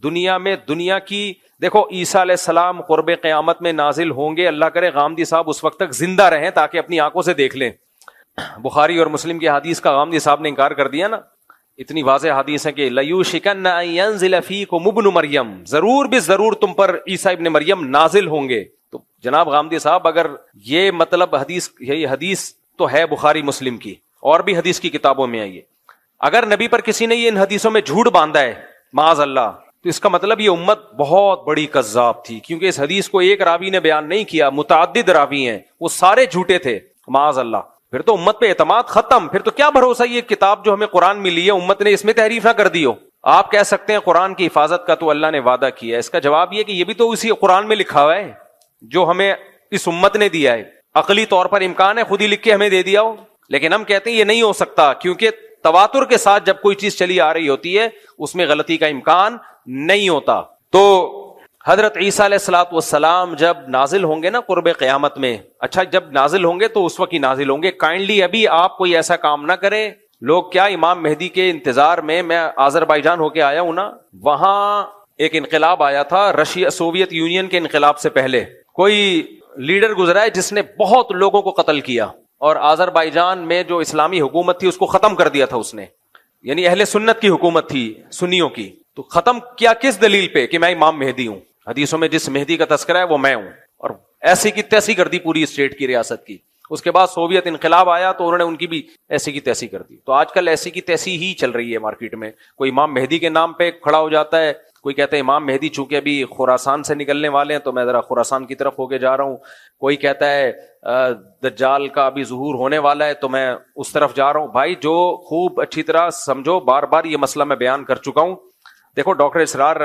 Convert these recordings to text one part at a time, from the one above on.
دنیا میں دنیا کی دیکھو عیسیٰ علیہ السلام قرب قیامت میں نازل ہوں گے، اللہ کرے غامدی صاحب اس وقت تک زندہ رہیں تاکہ اپنی آنکھوں سے دیکھ لیں. بخاری اور مسلم کی حدیث کا غامدی صاحب نے انکار کر دیا نا. اتنی واضح حدیث ہے کہ لَيُوشِكَنَّ أَن يَنزِلَ فِيكُمُ ابْنُ مَرْيَم، ضرور بھی ضرور تم پر عیسیٰ ابن مریم نازل ہوں گے. تو جناب غامدی صاحب اگر یہ مطلب حدیث، یہی حدیث تو ہے بخاری مسلم کی اور بھی حدیث کی کتابوں میں آئی ہے، اگر نبی پر کسی نے یہ ان حدیثوں میں جھوٹ باندھا ہے معاذ اللہ، تو اس کا مطلب یہ امت بہت بڑی کذاب تھی، کیونکہ اس حدیث کو ایک راوی نے بیان نہیں کیا، متعدد راوی ہیں، وہ سارے جھوٹے تھے معاذ اللہ. پھر تو امت پہ اعتماد ختم. پھر تو کیا بھروسہ یہ کتاب جو ہمیں قرآن ملی ہے امت نے اس میں تحریف نہ کر دی ہو. آپ کہہ سکتے ہیں قرآن کی حفاظت کا تو اللہ نے وعدہ کیا ہے، اس کا جواب یہ کہ یہ بھی تو اسی قرآن میں لکھا ہوا ہے جو ہمیں اس امت نے دیا ہے. عقلی طور پر امکان ہے خود ہی لکھ کے ہمیں دے دیا ہو، لیکن ہم کہتے ہیں یہ نہیں ہو سکتا، کیونکہ تواتر کے ساتھ جب کوئی چیز چلی آ رہی ہوتی ہے اس میں غلطی کا امکان نہیں ہوتا. تو حضرت عیسیٰ علیہ الصلوۃ والسلام جب نازل ہوں گے نا قرب قیامت میں، اچھا جب نازل ہوں گے تو اس وقت ہی نازل ہوں گے. کائنڈلی ابھی آپ کوئی ایسا کام نہ کریں. لوگ کیا امام مہدی کے انتظار میں آذربائیجان ہو کے آیا ہوں نا، وہاں ایک انقلاب آیا تھا رشیا سوویت یونین کے انقلاب سے پہلے. کوئی لیڈر گزرا ہے جس نے بہت لوگوں کو قتل کیا اور آذربائیجان میں جو اسلامی حکومت تھی اس کو ختم کر دیا تھا اس نے، یعنی اہل سنت کی حکومت تھی سنیوں کی. تو ختم کیا کس دلیل پہ؟ کہ میں امام مہدی ہوں. حدیثوں میں جس مہدی کا تذکرہ ہے وہ میں ہوں، اور ایسی کی تیسی کر دی پوری اسٹیٹ کی، ریاست کی. اس کے بعد سوویت انقلاب آیا تو انہوں نے ان کی بھی ایسی کی تیسی کر دی. تو آج کل ایسی کی تیسی ہی چل رہی ہے مارکیٹ میں. کوئی امام مہدی کے نام پہ کھڑا ہو جاتا ہے، کوئی کہتا ہے امام مہدی چونکہ ابھی خراسان سے نکلنے والے ہیں تو میں ذرا خراسان کی طرف ہو کے جا رہا ہوں. کوئی کہتا ہے دجال کا ابھی ظہور ہونے والا ہے تو میں اس طرف جا رہا ہوں. بھائی جو خوب اچھی طرح سمجھو، بار بار یہ مسئلہ میں بیان کر چکا ہوں. دیکھو ڈاکٹر اسرار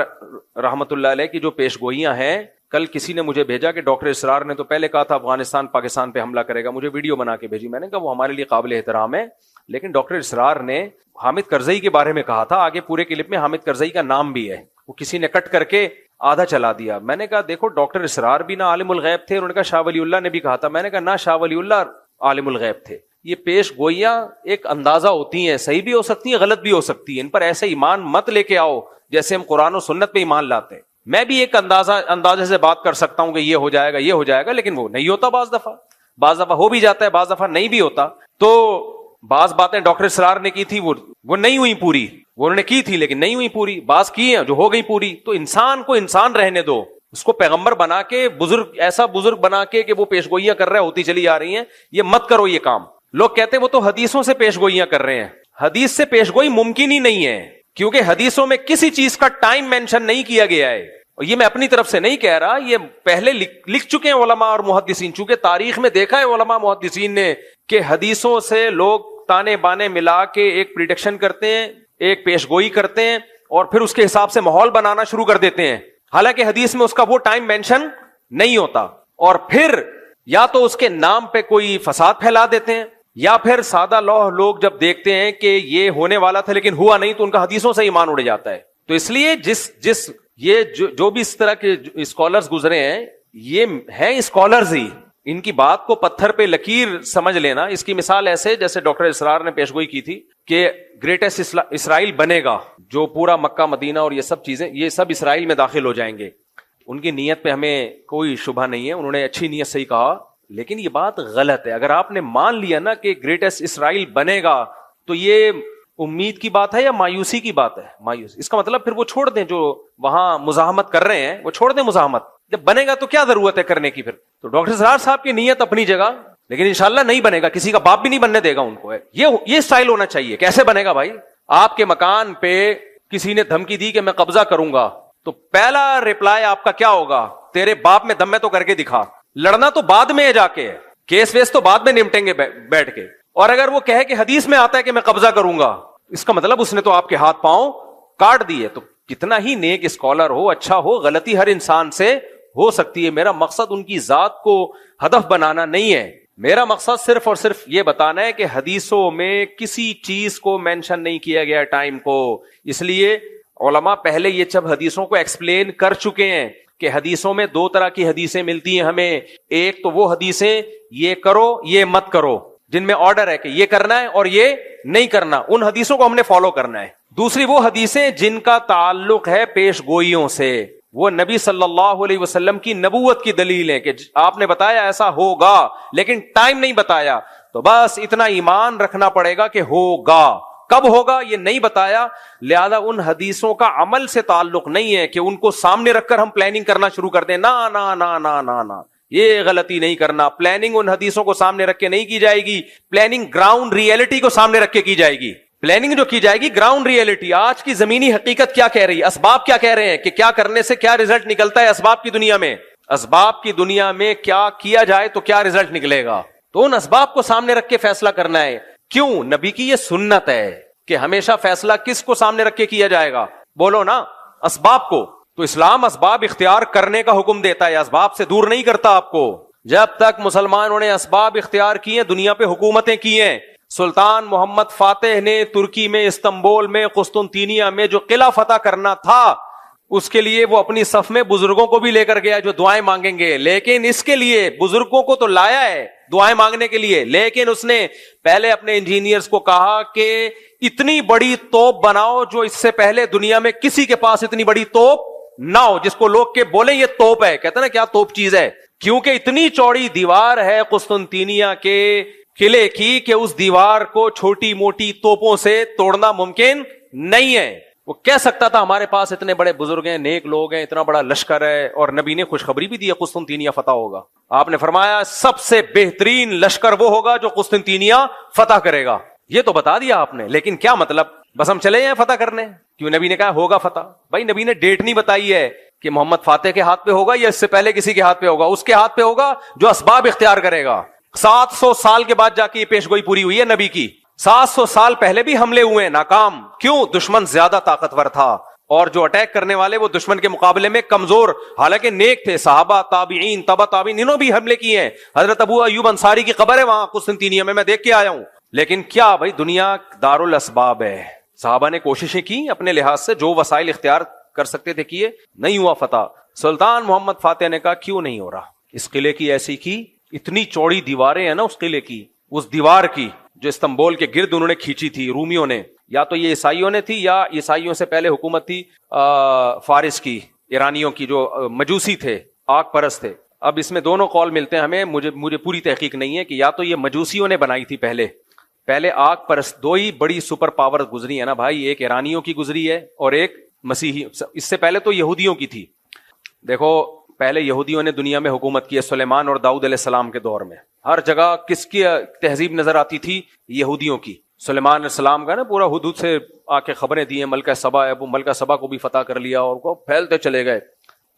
رحمت اللہ علیہ کی جو پیش گوئیاں ہیں، کل کسی نے مجھے بھیجا کہ ڈاکٹر اسرار نے تو پہلے کہا تھا افغانستان پاکستان پہ حملہ کرے گا، مجھے ویڈیو بنا کے بھیجی. میں نے کہا وہ ہمارے لیے قابل احترام ہے، لیکن ڈاکٹر اسرار نے حامد کرزئی کے بارے میں کہا تھا. آگے پورے کلپ میں حامد کرزئی کا نام بھی ہے، وہ کسی نے کٹ کر کے آدھا چلا دیا. میں نے کہا دیکھو ڈاکٹر اسرار بھی نہ عالم الغیب تھے، انہوں نے کہا شاہ ولی اللہ نے بھی کہا تھا. میں نے کہا نہ شاہ ولی اللہ عالم الغیب تھے. یہ پیش گوئیاں ایک اندازہ ہوتی ہیں، صحیح بھی ہو سکتی ہیں غلط بھی ہو سکتی ہیں. ان پر ایسے ایمان مت لے کے آؤ جیسے ہم قرآن و سنت پہ ایمان لاتے ہیں. میں بھی ایک اندازے سے بات کر سکتا ہوں کہ یہ ہو جائے گا یہ ہو جائے گا، لیکن وہ نہیں ہوتا. بعض دفعہ ہو بھی جاتا ہے، بعض دفعہ نہیں بھی ہوتا. تو بعض باتیں ڈاکٹر اسرار نے کی تھی وہ نہیں ہوئی پوری، وہ انہوں نے کی تھی لیکن نہیں ہوئی پوری. بعض کی ہیں جو ہو گئی پوری. تو انسان کو انسان رہنے دو، اس کو پیغمبر بنا کے ایسا بزرگ بنا کے کہ وہ پیش گوئیاں کر رہے ہوتی چلی آ رہی ہیں، یہ مت کرو یہ کام. لوگ کہتے ہیں وہ تو حدیثوں سے پیش گوئیاں کر رہے ہیں. حدیث سے پیش گوئی ممکن ہی نہیں ہے، کیونکہ حدیثوں میں کسی چیز کا ٹائم مینشن نہیں کیا گیا ہے. اور یہ میں اپنی طرف سے نہیں کہہ رہا، یہ پہلے لکھ چکے ہیں علماء اور محدثین. چونکہ تاریخ میں دیکھا ہے علماء محدثین نے کہ حدیثوں سے لوگ تانے بانے ملا کے ایک پریڈکشن کرتے ہیں، ایک پیش گوئی کرتے ہیں، اور پھر اس کے حساب سے ماحول بنانا شروع کر دیتے ہیں، حالانکہ حدیث میں اس کا وہ ٹائم مینشن نہیں ہوتا. اور پھر یا تو اس کے نام پہ کوئی فساد پھیلا دیتے ہیں، یا پھر سادہ لوگ جب دیکھتے ہیں کہ یہ ہونے والا تھا لیکن ہوا نہیں تو ان کا حدیثوں سے ایمان اڑ جاتا ہے. تو اس لیے یہ جو بھی اس طرح کے اسکالرز گزرے ہیں یہ ہیں اسکالرز ہی، ان کی بات کو پتھر پہ لکیر سمجھ لینا. اس کی مثال ایسے جیسے ڈاکٹر اسرار نے پیشگوئی کی تھی کہ گریٹسٹ اسرائیل بنے گا، جو پورا مکہ مدینہ اور یہ سب چیزیں یہ سب اسرائیل میں داخل ہو جائیں گے. ان کی نیت پہ ہمیں کوئی شبہ نہیں ہے، انہوں نے اچھی نیت سے ہی کہا، لیکن یہ بات غلط ہے. اگر آپ نے مان لیا نا کہ گریٹسٹ اسرائیل بنے گا تو یہ امید کی بات ہے یا مایوسی کی بات ہے؟ مایوس. اس کا مطلب پھر وہ چھوڑ دیں، جو وہاں مزاحمت کر رہے ہیں وہ چھوڑ دیں مزاحمت. جب بنے گا تو کیا ضرورت ہے کرنے کی؟ پھر تو ڈاکٹر اسرار صاحب کی نیت اپنی جگہ، لیکن انشاءاللہ نہیں بنے گا، کسی کا باپ بھی نہیں بننے دے گا ان کو. یہ اسٹائل ہونا چاہیے. کیسے بنے گا بھائی؟ آپ کے مکان پہ کسی نے دھمکی دی کہ میں قبضہ کروں گا تو پہلا ریپلائی آپ کا کیا ہوگا؟ تیرے باپ میں دم میں تو کر کے دکھا. لڑنا تو بعد میں ہے، جا کے کیس ویس تو بعد میں نمٹیں گے بیٹھ کے. اور اگر وہ کہے کہ حدیث میں آتا ہے کہ میں قبضہ کروں گا، اس کا مطلب اس نے تو آپ کے ہاتھ پاؤں کاٹ دیے. تو کتنا ہی نیک اسکالر ہو، اچھا ہو، غلطی ہر انسان سے ہو سکتی ہے. میرا مقصد ان کی ذات کو ہدف بنانا نہیں ہے. میرا مقصد صرف اور صرف یہ بتانا ہے کہ حدیثوں میں کسی چیز کو مینشن نہیں کیا گیا ٹائم کو. اس لیے علماء پہلے یہ جب حدیثوں کو ایکسپلین کر چکے ہیں کہ حدیثوں میں دو طرح کی حدیثیں ملتی ہیں ہمیں. ایک تو وہ حدیثیں یہ کرو یہ مت کرو، جن میں آرڈر ہے کہ یہ کرنا ہے اور یہ نہیں کرنا، ان حدیثوں کو ہم نے فالو کرنا ہے. دوسری وہ حدیثیں جن کا تعلق ہے پیش گوئیوں سے، وہ نبی صلی اللہ علیہ وسلم کی نبوت کی دلیل ہے کہ آپ نے بتایا ایسا ہوگا لیکن ٹائم نہیں بتایا، تو بس اتنا ایمان رکھنا پڑے گا کہ ہوگا. کب ہوگا یہ نہیں بتایا، لہذا ان حدیثوں کا عمل سے تعلق نہیں ہے کہ ان کو سامنے رکھ کر ہم پلاننگ کرنا شروع کر دیں. نا نا نا نا نا نا، یہ غلطی نہیں کرنا. پلاننگ ان حدیثوں کو سامنے رکھ کے نہیں کی جائے گی، پلاننگ گراؤنڈ ریئلٹی کو سامنے رکھ کے کی جائے گی. پلاننگ جو کی جائے گی گراؤنڈ ریئلٹی، آج کی زمینی حقیقت کیا کہہ رہی ہے، اسباب کیا کہہ رہے ہیں کہ کیا کرنے سے کیا رزلٹ نکلتا ہے. اسباب کی دنیا میں، اسباب کی دنیا میں کیا کیا جائے تو کیا رزلٹ نکلے گا، تو ان اسباب کو سامنے رکھ کے فیصلہ کرنا ہے. کیوں؟ نبی کی یہ سنت ہے کہ ہمیشہ فیصلہ کس کو سامنے رکھ کے کیا جائے گا، بولو نا، اسباب کو. تو اسلام اسباب اختیار کرنے کا حکم دیتا ہے، اسباب سے دور نہیں کرتا آپ کو. جب تک مسلمانوں نے اسباب اختیار کیے، دنیا پہ حکومتیں کی ہیں. سلطان محمد فاتح نے ترکی میں، استنبول میں، قسطنطینیہ میں جو قلعہ فتح کرنا تھا، اس کے لیے وہ اپنی صف میں بزرگوں کو بھی لے کر گیا جو دعائیں مانگیں گے. لیکن اس کے لیے بزرگوں کو تو لایا ہے دعائیں مانگنے کے لیے، لیکن اس نے پہلے اپنے انجینئرز کو کہا کہ اتنی بڑی توپ بناؤ جو اس سے پہلے دنیا میں کسی کے پاس اتنی بڑی توپ نہ ہو، جس کو لوگ کے بولیں یہ توپ ہے. کہتے ہیں نا کیا توپ چیز ہے، کیونکہ اتنی چوڑی دیوار ہے قسطنطینیہ کے قلعے کی کہ اس دیوار کو چھوٹی موٹی توپوں سے توڑنا ممکن نہیں ہے. وہ کہہ سکتا تھا ہمارے پاس اتنے بڑے بزرگ ہیں، نیک لوگ ہیں، اتنا بڑا لشکر ہے، اور نبی نے خوشخبری بھی دی ہے قسطنطینیہ فتح ہوگا. آپ نے فرمایا سب سے بہترین لشکر وہ ہوگا جو قسطنطینیہ فتح کرے گا. یہ تو بتا دیا آپ نے، لیکن کیا مطلب بس ہم چلے ہیں فتح کرنے؟ کیوں نبی نے کہا ہوگا فتح؟ بھائی نبی نے ڈیٹ نہیں بتائی ہے کہ محمد فاتح کے ہاتھ پہ ہوگا یا اس سے پہلے کسی کے ہاتھ پہ ہوگا. اس کے ہاتھ پہ ہوگا جو اسباب اختیار کرے گا. 700 سال کے بعد جا کے یہ پیش گوئی پوری ہوئی ہے نبی کی. 700 سال پہلے بھی حملے ہوئے ہیں، ناکام. کیوں؟ دشمن زیادہ طاقتور تھا، اور جو اٹیک کرنے والے وہ دشمن کے مقابلے میں کمزور، حالانکہ نیک تھے. صحابہ، تابعین، تبع تابعین، انہوں بھی حملے کیے ہیں. حضرت ابو ایوب انصاری کی قبر ہے وہاں قسطنطینیہ میں دیکھ کے آیا ہوں. لیکن کیا بھائی دنیا دارالاسباب ہے. صحابہ نے کوششیں کی اپنے لحاظ سے، جو وسائل اختیار کر سکتے تھے کیے، نہیں ہوا فتح. سلطان محمد فاتح نے کہا کیوں نہیں ہو رہا، اس قلعے کی ایسی کی، اتنی چوڑی دیواریں ہیں نا اس قلعے کی، اس دیوار کی جو استنبول کے گرد انہوں نے کھینچی تھی رومیوں نے، یا تو یہ عیسائیوں نے تھی یا عیسائیوں سے پہلے حکومت تھی فارس کی، ایرانیوں کی، جو مجوسی تھے، آگ پرست تھے. اب اس میں دونوں قول ملتے ہیں ہمیں، مجھے پوری تحقیق نہیں ہے کہ یا تو یہ مجوسیوں نے بنائی تھی پہلے آگ پرست. دو ہی بڑی سپر پاور گزری ہے نا بھائی، ایک ایرانیوں کی گزری ہے اور ایک مسیحی. اس سے پہلے تو یہودیوں کی تھی. دیکھو پہلے یہودیوں نے دنیا میں حکومت کی ہے، سلیمان اور داؤد علیہ السلام کے دور میں. ہر جگہ کس کی تہذیب نظر آتی تھی؟ یہودیوں کی. سلیمان علیہ السلام کا نا پورا حدود سے آ کے خبریں دی ہیں، ملکہ سبا ہے، وہ ملکہ سبا کو بھی فتح کر لیا اور کو پھیلتے چلے گئے.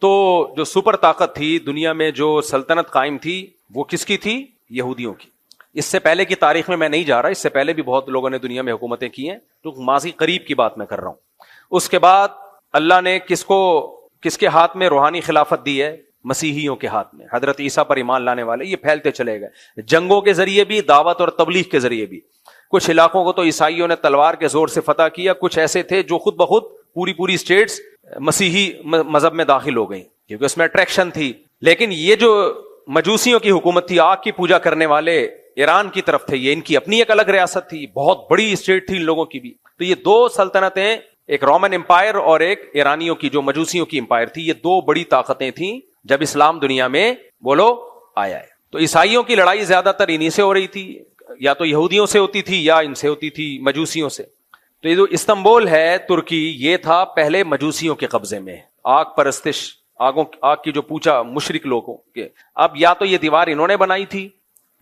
تو جو سپر طاقت تھی دنیا میں، جو سلطنت قائم تھی، وہ کس کی تھی؟ یہودیوں کی. اس سے پہلے کی تاریخ میں نہیں جا رہا، اس سے پہلے بھی بہت لوگوں نے دنیا میں حکومتیں کی ہیں، تو ماضی قریب کی بات میں کر رہا ہوں. اس کے بعد اللہ نے کس کے ہاتھ میں روحانی خلافت دی ہے؟ مسیحیوں کے ہاتھ میں. حضرت عیسیٰ پر ایمان لانے والے یہ پھیلتے چلے گئے، جنگوں کے ذریعے بھی، دعوت اور تبلیغ کے ذریعے بھی. کچھ علاقوں کو تو عیسائیوں نے تلوار کے زور سے فتح کیا، کچھ ایسے تھے جو خود بخود پوری اسٹیٹس مسیحی مذہب میں داخل ہو گئیں کیونکہ اس میں اٹریکشن تھی. لیکن یہ جو مجوسیوں کی حکومت تھی، آگ کی پوجا کرنے والے، ایران کی طرف تھے، یہ ان کی اپنی ایک الگ ریاست تھی، بہت بڑی اسٹیٹ تھی ان لوگوں کی بھی. تو یہ دو سلطنتیں، ایک رومن امپائر اور ایک ایرانیوں کی جو مجوسیوں کی امپائر تھی، یہ دو بڑی طاقتیں تھیں جب اسلام دنیا میں بولو آیا ہے. تو عیسائیوں کی لڑائی زیادہ تر انہی سے ہو رہی تھی، یا تو یہودیوں سے ہوتی تھی یا ان سے ہوتی تھی مجوسیوں سے. تو یہ جو استنبول ہے ترکی، یہ تھا پہلے مجوسیوں کے قبضے میں، آگ پرستش، آگ کی جو پوجا مشرک لوگوں کے. اب یا تو یہ دیوار انہوں نے بنائی تھی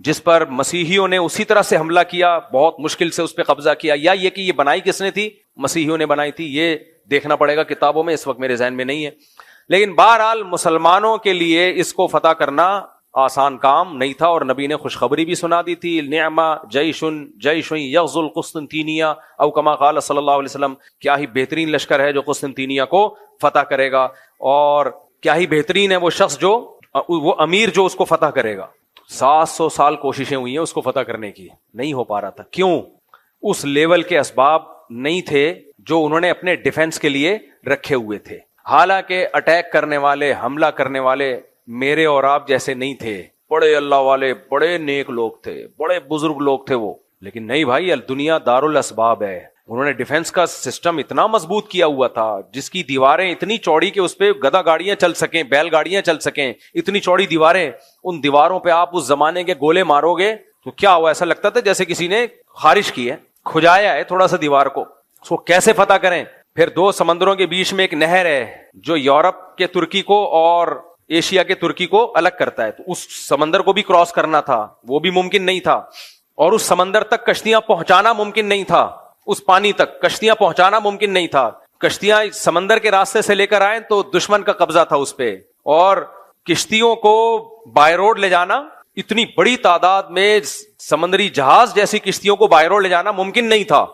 جس پر مسیحیوں نے اسی طرح سے حملہ کیا، بہت مشکل سے اس پہ قبضہ کیا، یا یہ کہ یہ بنائی کس نے تھی؟ مسیحیوں نے بنائی تھی. یہ دیکھنا پڑے گا کتابوں میں، اس وقت میرے ذہن میں نہیں ہے. لیکن بہرحال مسلمانوں کے لیے اس کو فتح کرنا آسان کام نہیں تھا، اور نبی نے خوشخبری بھی سنا دی تھی. نعما جیش یغزو القسطنطینیہ او کما قال صلی اللہ علیہ وسلم، کیا ہی بہترین لشکر ہے جو قسطنطینیہ کو فتح کرے گا، اور کیا ہی بہترین ہے وہ شخص جو، وہ امیر جو اس کو فتح کرے گا. 700 سال کوششیں ہوئی ہیں اس کو فتح کرنے کی، نہیں ہو پا رہا تھا. کیوں؟ اس لیول کے اسباب نہیں تھے جو انہوں نے اپنے ڈیفنس کے لیے رکھے ہوئے تھے. حالانکہ اٹیک کرنے والے، حملہ کرنے والے میرے اور آپ جیسے نہیں تھے، بڑے اللہ والے، بڑے نیک لوگ تھے، بڑے بزرگ لوگ تھے وہ. لیکن نہیں بھائی، دنیا دار الاسباب ہے. انہوں نے ڈیفنس کا سسٹم اتنا مضبوط کیا ہوا تھا، جس کی دیواریں اتنی چوڑی کہ اس پہ گدا گاڑیاں چل سکیں، بیل گاڑیاں چل سکیں، اتنی چوڑی دیواریں. ان دیواروں پہ آپ اس زمانے کے گولے مارو گے تو کیا ہوا، ایسا لگتا تھا جیسے کسی نے خارش کی ہے، کھجایا ہے تھوڑا سا دیوار کو. اس کو کیسے فتح کریں؟ پھر 2 سمندروں کے بیچ میں ایک نہر ہے جو یورپ کے ترکی کو اور ایشیا کے ترکی کو الگ کرتا ہے، تو اس سمندر کو بھی کراس کرنا تھا، وہ بھی ممکن نہیں تھا. اور اس سمندر تک کشتیاں پہنچانا ممکن نہیں تھا، اس پانی تک کشتیاں پہنچانا ممکن نہیں تھا. کشتیاں سمندر کے راستے سے لے کر آئیں تو دشمن کا قبضہ تھا اس پہ، اور کشتیوں کو بائی روڈ لے جانا، اتنی بڑی تعداد میں سمندری جہاز جیسی کشتیوں کو بائی روڈ لے جانا ممکن نہیں تھا.